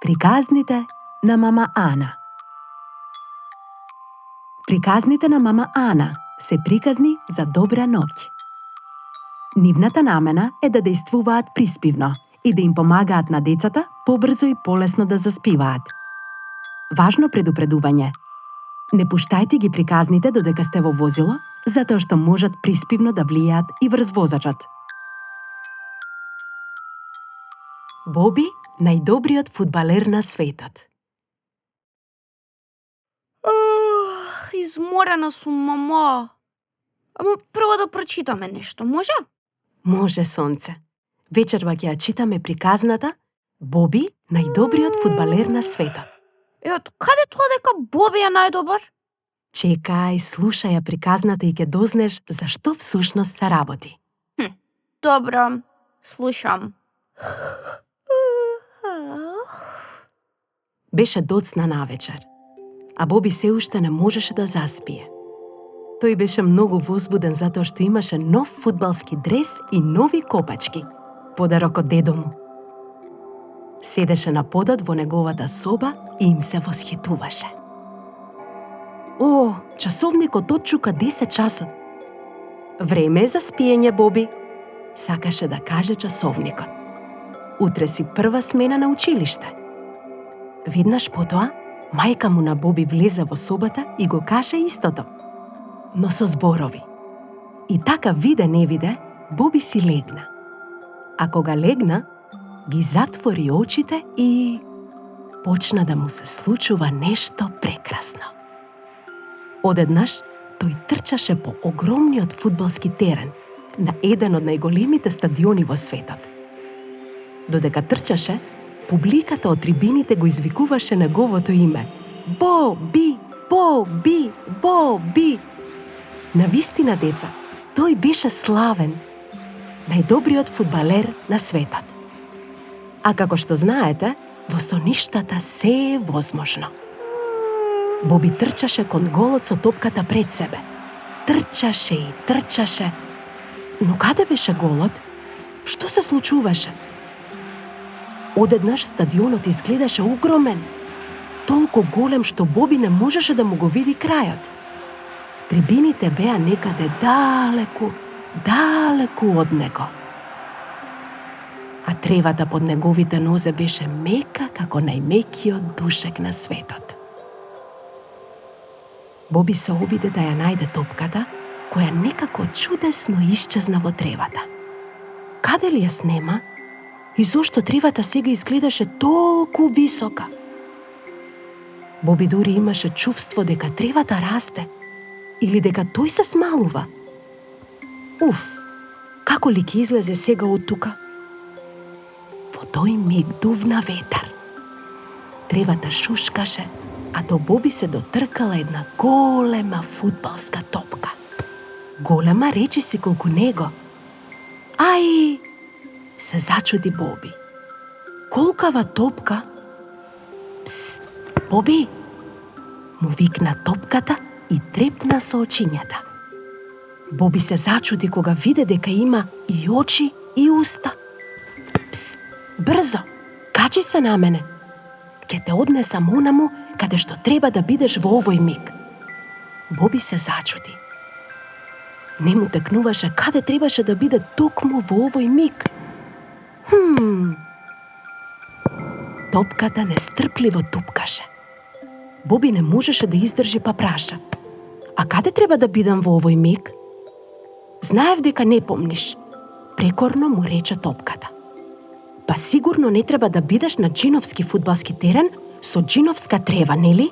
Приказните на мама Ана. Приказните на мама Ана се приказни за добра ноќ. Нивната намена е да действуваат приспивно и да им помагаат на децата побрзо и полесно да заспиваат. Важно предупредување. Не пуштајте ги приказните додека сте во возило, затоа што можат приспивно да влијаат и врз возачот. Боби, најдобриот фудбалер на светот. Изморена сум, мамо. Ама прво да прочитаме нешто, може? Може, сонце. Вечерва ќе ја читаме приказната Боби, најдобриот фудбалер на светот. Од каде тоа дека Боби е најдобар? Чекај, слушај ја приказната и ќе дознаеш зашто всушност се работи. Добро, слушам. Беше доцна навечер, а Боби се уште не можеше да заспие. Тој беше многу возбуден затоа што имаше нов фудбалски дрес и нови копачки, подарок од дедо му. Седеше на подот во неговата соба и им се восхитуваше. О, часовникот отчука 10 часот. Време е за спиење, Боби, сакаше да каже часовникот. Утре си прва смена на училиште. Веднаш потоа, мајка му на Боби влезе во собата и го каже истото, но со зборови. И така виде не виде, Боби си легна. А кога легна, ги затвори очите и почна да му се случува нешто прекрасно. Одеднаш, тој трчаше по огромниот фудбалски терен на еден од најголемите стадиони во светот. Додека трчаше, публиката од трибините го извикуваше неговото име. Боби, Боби, Боби! Навистина, деца, тој беше славен, најдобриот фудбалер на светот. А како што знаете, во соништата се е возможно. Боби трчаше кон голот со топката пред себе. Трчаше и трчаше. Но каде беше голот? Што се случуваше? Одеднаш стадионот изгледаше огромен. Толку голем што Боби не можеше да му го види крајот. Трибините беа некаде далеку, далеку од него. А тревата под неговите нозе беше мека како најмекиот душек на светот. Боби се обиде да ја најде топката, која некако чудесно исчезна во тревата. Каде ли ја снема? И зошто тревата сега изгледаше толку висока? Боби дури имаше чувство дека тревата расте или дека тој се смалува. Уф, како ли ќе излезе сега од тука? Во тој миг дувна ветер. Тревата шушкаше, а до Боби се дотркала една голема фудбалска топка. Голема речи си колку него. Ај, се зачуди Боби. Колкава топка? Пст, Боби! Му викна топката и трепна со очињата. Боби се зачуди кога виде дека има и очи и уста. Пст, брзо, качи се на мене. Ке те однесам онаму каде што треба да бидеш во овој миг. Боби се зачуди. Не му текнуваше каде требаше да биде токму во овој миг. Топката нестрпливо тупкаше. Боби не можеше да издржи па праша. А каде треба да бидам во овој миг? Знаев дека не помниш. Прекорно му рече топката. Па сигурно не треба да бидеш на джиновски фудбалски терен со джиновска трева, нели?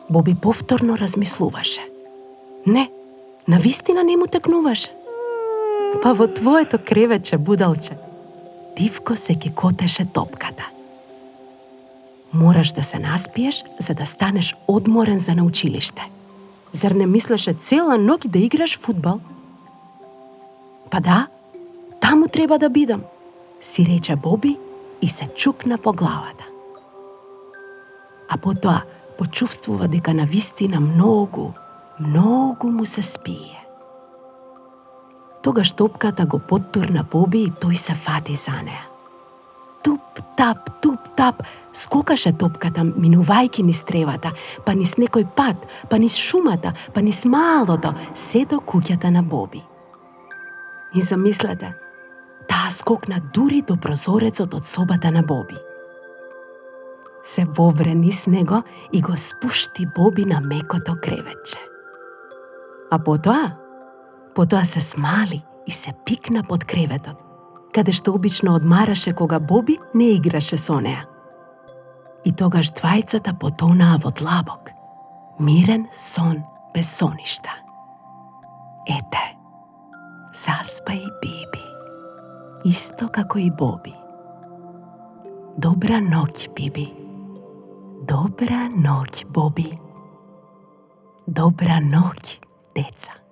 Боби повторно размислуваше. Не, навистина не му текнуваше. Па во твоето креветче, будалче. Дивко се ги котеше топката. Мораш да се наспиеш за да станеш одморен за на училиште. Зар не мислеше цела ноќ да играш фудбал? Па да, таму треба да бидам, си рече Боби и се чукна по главата. А потоа почувствува дека навистина многу, многу му се спие. Тогаш топката го поттурна Боби и тој се фати за неа. Туп, туп-тап, скокаше топката, минувајќи низ тревата, па низ некој пат, па низ шумата, па низ малото, се до куќата на Боби. И замислете, таа скокна дури до прозорецот од собата на Боби. Се вовре низ него и го спушти Боби на мекото креветче. А потоа се смали и се пикна под креветот, каде што обично одмараше кога Боби не играше со неа. И тогаш двајцата потонаа во длабок, мирен сон без соништа. Ете, заспа и Биби, исто како и Боби. Добра ноќ, Биби. Добра ноќ, Боби. Добра ноќ, деца.